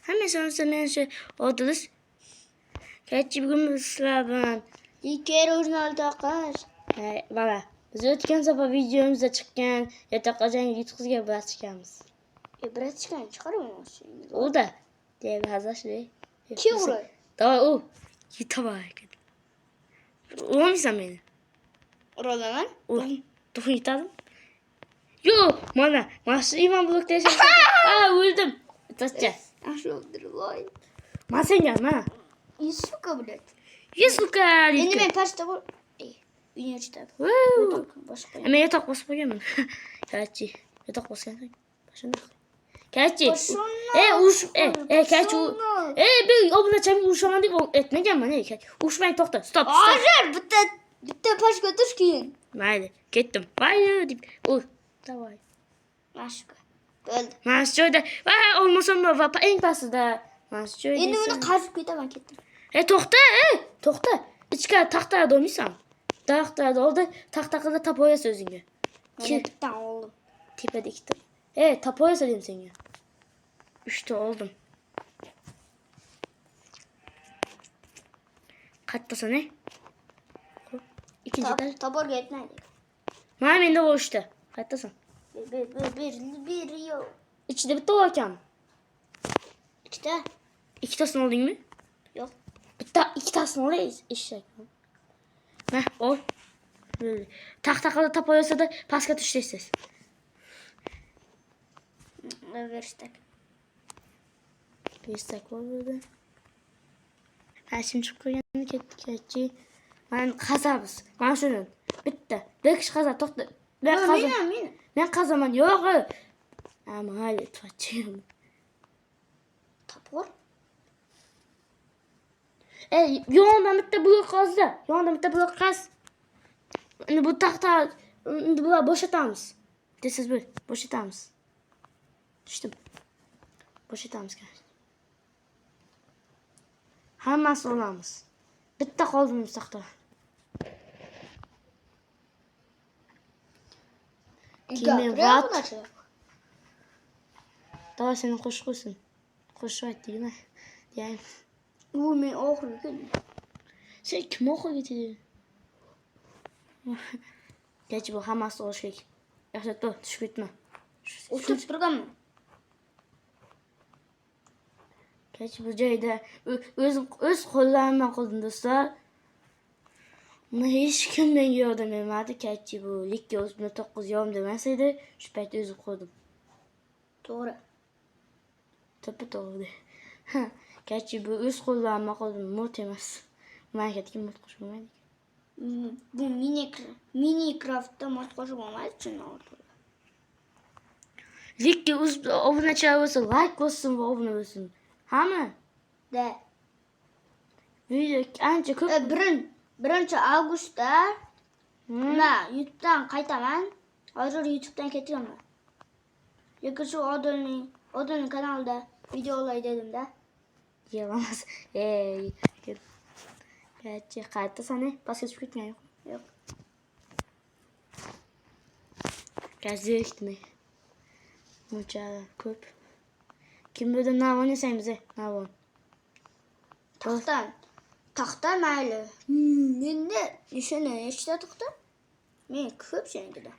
Hemen sonra men şu odunuz. Kaçı bugün ıslabın. İlk kere orijinal takar. Valla. Biz ötken sabah videomuzda çıkken yatakacağın yutkuzga biraz çıkamiz. Biraz çıkarım o şeyini. O da. Diye bir hazır şey. Kim oraya? Daha o. Yitaba. Olmuşsan beni. Orada lan. Doğru yitadım. Yo mana. Master İvan blok değişim. Öldüm. Taşça. Aşağı oldur vay. Ma sen gel ma. Yusuf kabul et. Yusukar. Benim en başta bu. Üniversite. Başka. Ama yatak basıp gelmem. Kaçı. Yatak basıp başında. Kaçı. Kaçı. Bir obuna çabuk uşaman değil etme gelme ne kaç. Uşmayın tokta. Stop. Hayır bitti paş götür ki. Haydi gittim. Hayır deyip. Davay. Başka. Öldü. Master'da. Olmasa mı? En basıda. Master'da. Yine öyle karşı kuyuda ben gittim. Tokta. Tokta. İçka tahtaya doymuşsan. Tahtaya doldu. Tahtakada tapoya sözünge. Ben bir tane oldum. Tipede iki tane. Tapoya söyleyeyim seni. 3'te oldum. Kaçta ne? İkinci de. Tabor gitmedi. Mami de o işte. Kaçtasın? Bir yok. İçinde bitti o hakem. İşte. İki tasın olayım mı? Yok. İki tasın olayım. İşte. Ol. Böyle. Tahtakada tapoyasa da paska tuşlayacağız. Verstek. Bir istek var burada. Şimdi çok yanına gittik. Ben kazarız. Ben şunun. Bitti. Bir kişi kazar. Tokta. Ben kazamam. Yok. Ama hadi tutacağım. Tapor. Yoğundan bitti blok kazdı. Yoğundan bitti blok kaz. Bu tahta bu boşatamız. Desiz böyle boşatamız. Düştüm. Boşatamız kardeşim. Hammasi olamiz. Bitta qoldimiz tahta. Kimi vat? Daha senin qo'shiqo'sin. Qo'shiq aytdingmi? Yani. Bu men oxirgi kun. Sen kim oxirgi ketdi? Geç bu hammasi o'shlik. Yaxshi tur, tushib ketma. O'tib turganman. Geç bu joyda o'z qo'llarimdan qildim do'stlar. Buni hech kim menga yordam bermadi. Kechi bu likka o'zimni 9 yom demasaydi, shu payt o'zim qo'ydim. To'g'ri. To'g'ri. Kechi bu o'z qo'llarimdan qildim, mut emas. Mamlakatga mut qo'shmaydi. Bu Minecraft'da mod qo'shib olmaydi chunki. Likka obunachi bo'lsin, like bossin va obuna bo'lsin. Hamma. De. Video ancha ko'p. 1-avgustda men YouTube'dan qaytaman. Hozir YouTube'dan ketaman. Lekin shu Odilning kanalida video olay dedim-da. Yalamaz. Kechi qaytasan, paska tushib ketgan yo'q. Yo'q. Gazekmi? Buncha ko'p. Kim bilir navon yasang bize? Navon. Taxta mayli. Endi nishini nechta taxta? Men ko'p sengida.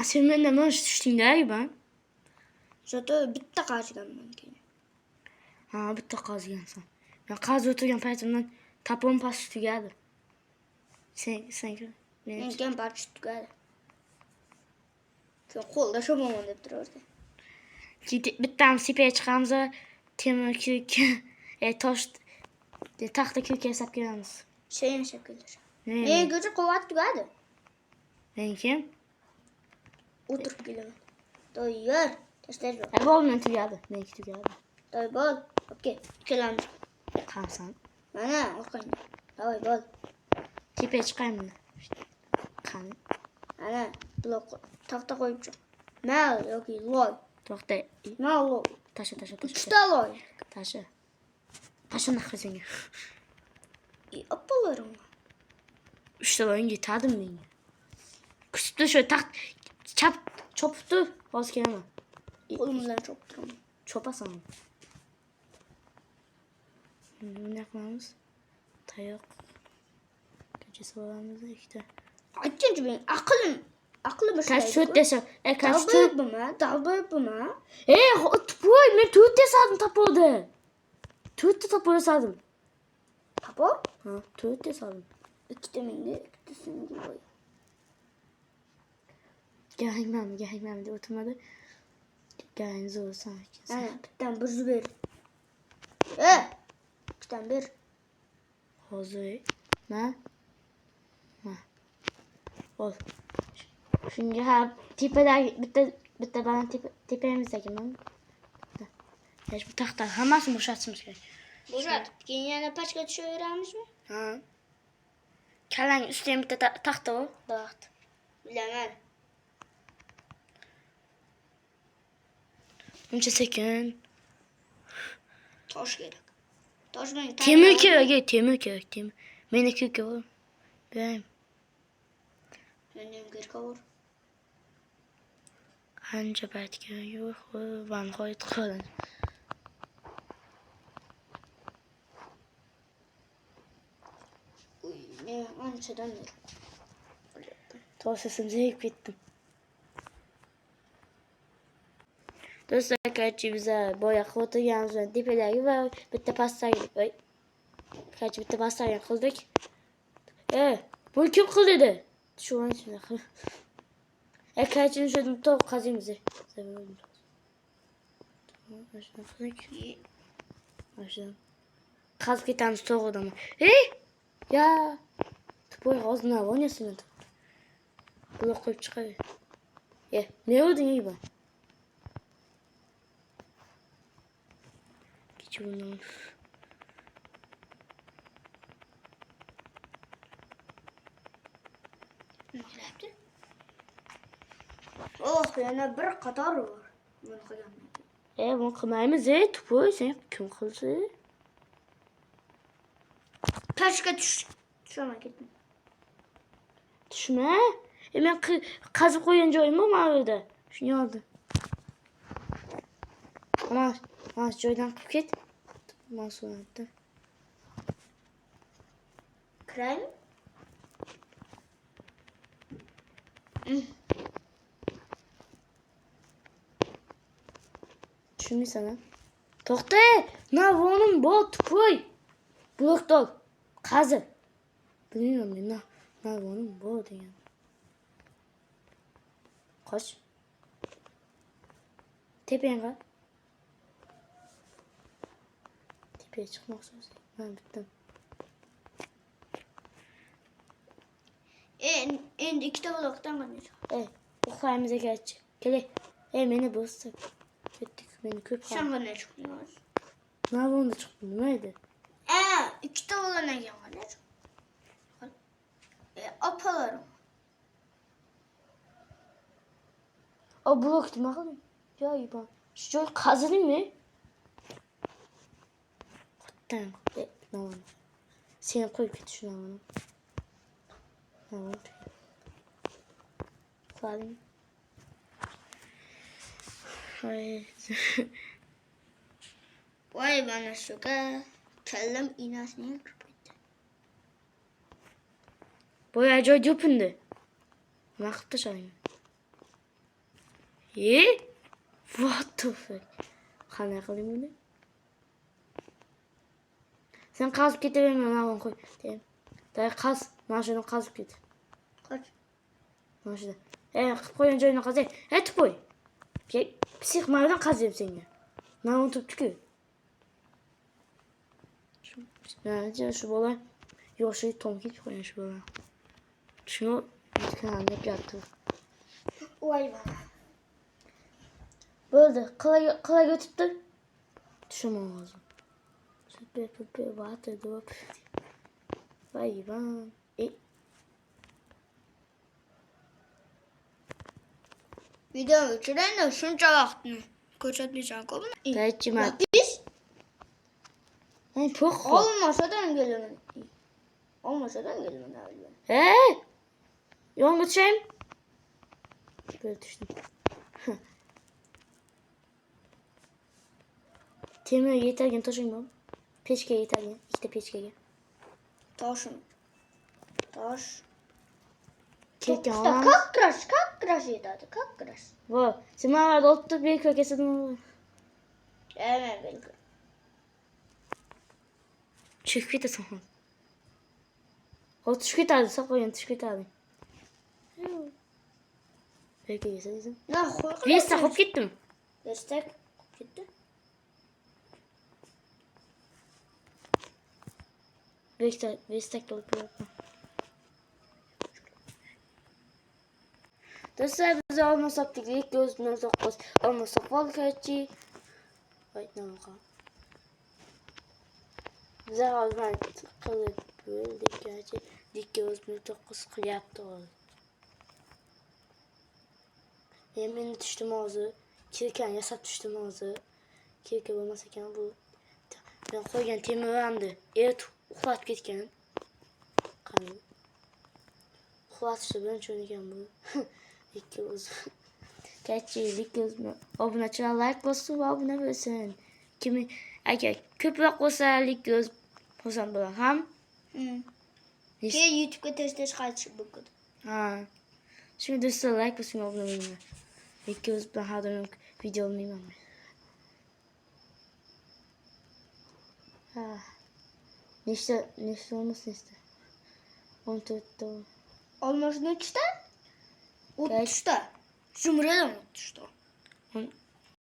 Sen mendan mana shu tushdingda ben. Zato bitta qaziganman keyin. Bitta qazigansan. Men qazib o'tirgan paytimdan tapon past tugadi. Sen Men ham past tugadi. Sen qo'lda sho'maman deb turardi. Bittam sepaya chiqamiz, temir kuk, tosh, taxta kuk yasab kelamiz. Sen yasab kelasiz. Men go'ja quvvat tugadi. Men kim? O'tirib kelaman. To'yir. Tashlash yo'q. Bo'lmay tugadi. Meniki tugadi. To'y bo'l. Okey. Ikkalamiz. Qamsan. Mana orqangda. To'y bo'l. Sepaya chiqaymi? Qani. Ana blok taxta qo'yib chiq. Mal yoki loy. To'xta. Mal loy. Tasha. Uchta loy. Tasha. Tasha senga. Appalarim. 3 loyga yetadi menga. Kusibdi shu taxt chopibdi. Hozir kelaman. Qo'lim bilan chopib turaman. Chopasan. Şimdi ne yapmamız? Tayak. Gecesi olanımızda işte. Açınca benim aklım Kaç tüt desem. Kaç tüt. Dalbayıp mı? Dalbayıp mı? Tupoy. Ben tüt desadım tapoda. Tüt de tapoya sadım. Tapo? Ha, tüt desadım. İki demeydi. İkisini gibi koy. Gelmem de oturmadı. Geliniz olsa. Bitten buzu bir. Bitten bir. Hazır. Ne? Ol. Şimdi tipeler bitti bana tipemizdeki mi? Hiç bu tahta hamasını boşaltmış gerek. Murat, yine paçka tuşu öğrenmiş mi? Ha. Kalen üstüne bir tahta o. Dağıt. Bilemem. Önce sekin. Taş gerek. Taş benim. Temir gerek. Beni kök olur. Benim. Benim gerek olur. Anca belki yok. Van koyut kalın. Uy, ne ançadan ver. Tosasımızı yıkıp bittim. Dostlar kaçı bize boya kotu yalnız dipeleri var. Bitti pasta gibi. Kaçı bitti pasta gibi kıldık. Bunu kim kıldı? Şu an içinde kıl. Kaçını şöyle tavuk kazayım bize. Seviyorum. Aşağı kıldık. Aşağı. Kaz bir tane soğuk adamı. Ya. Boya ağzına oynasın. Blok koyup çıkıyor. Ne oldu iyi bak. Geç bundan. Ne yaptın? Oh, yana bir kadar var. Bunu kıyamam. Bunu kımayımız tupu sen kim kıldı? Paçka tuş. Şuna gitme. Düşme. Ben kazıp koyunca oyun mu orada? Şunu aldı. Ama joy'dan kıp git. Ondan sonra da. Krem. Düşme sana. Tokta. Ne onun bu tupuy. Blok dol. Kazı. Bilmiyorum ben ne onun bu diyor. Kaç. Tepeye kal. Tepeye çıkmak zorundayım. Ben bittim. En iki de bloktan kanıyor. Bu kayımıza geç. Gele. Beni bozsak. Gittik beni köp Sen kaldı. kanıyor çıkmıyor. Ne yapalım da çıktım neydi? İki de bloktan kanıyor. Apalarım. O blok gittim bakalım. Ya iyi bak. Şu çocuk kazanayım mı? Tamam. Ne var? Seni koyup git şuna bana. Ne var? Salim. Hayır. Vay bana şoka. Kellem inasını kırpıttı. Boyacı ödüpündü. Ne yaptı şahane? What the fuck? Kana kılayım bunu. Sen kazıp git benim ona koy. Tamam. Daha kaz. Maaşını kazıp git. Kaç? Maaşını. Koyunca oyunu kazı. Tupoy. Psikmardan kazıyım seni. Ne unutup çıkıyor. Şu bola. Yok şey Tom hiç koyun şu bola. Şunu bir kenarda yaptım. Vay bana. Böyle kıla götürdü. Düşemem lazım. Süper batı durup. Vay ben. Video geçiren de şunca vaktini. Koçatmayacağım kabul. Tercüme. Biz Çok olmasa da gelirim. Olmasa da gelirim abi. Yolun geçeyim. Böyle düştüm. Temir yeterken taşıyayım. Peşkeye İtalya. İşte peşkeye. Taşım. Taş. Kek Usta alamaz. kalk kıraş yedi kalk kıraş. Bu. Şimdi var oldu bir kökesin. Evet bildim. Çıkıp da sana. O çıkıp da saklayın çıkıp da. Peki yesin. Ne koy? Bir sakıp gittim. Destek gitti. Destek olup yapma. Dostlar biz almasak dik gözünden sokmaz. Almasak valkayçı. Ay ne bakalım. Bize alman kalıp böyle gerçi dik gözünden sokmaz kıyaktı oldu. Yemin düştüm ağzı. Kirken yasak düştüm ağzı. Kirke olmasayken bu. Ben koygan temi verdi. Evet uxlat ketken. Kanım. Uxlat işte ben çönüken bu. İki uzun. Gerçi gözümü. Obunaçılar like basın ve abone olsun. Kimi eğer köpek olsa lik göz olsam bulan ham. Ki YouTube'da test kaçıp bakın. Ha. Şimdi dostlar like basın ve abone olun. İlk göz ben hadım video olmayayım ama. Ha. Neşte olmasın işte. 14 doğum. Olmaz ne çıktı? 30'da. Cumhuriyet 30'da.